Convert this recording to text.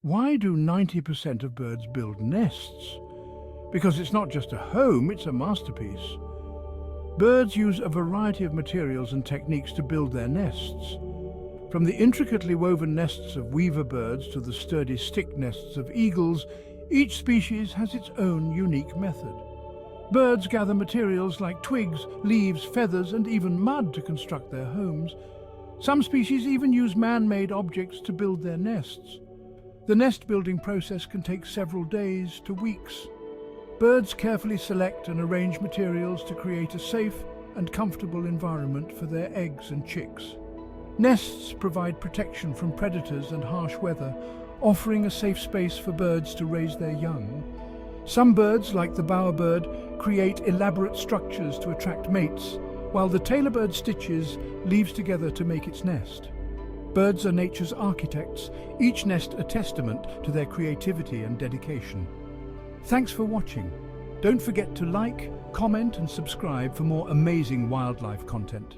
Why do 90% of birds build nests? Because it's not just a home, it's a masterpiece. Birds use a variety of materials and techniques to build their nests. From the intricately woven nests of weaver birds to the sturdy stick nests of eagles, each species has its own unique method. Birds gather materials like twigs, leaves, feathers, and even mud to construct their homes. Some species even use man-made objects to build their nests. The nest-building process can take several days to weeks. Birds carefully select and arrange materials to create a safe and comfortable environment for their eggs and chicks. Nests provide protection from predators and harsh weather, offering a safe space for birds to raise their young. Some birds, like the bowerbird, create elaborate structures to attract mates, while the tailorbird stitches leaves together to make its nest. Birds are nature's architects, each nest a testament to their creativity and dedication. Thanks for watching. Don't forget to like, comment and subscribe for more amazing wildlife content.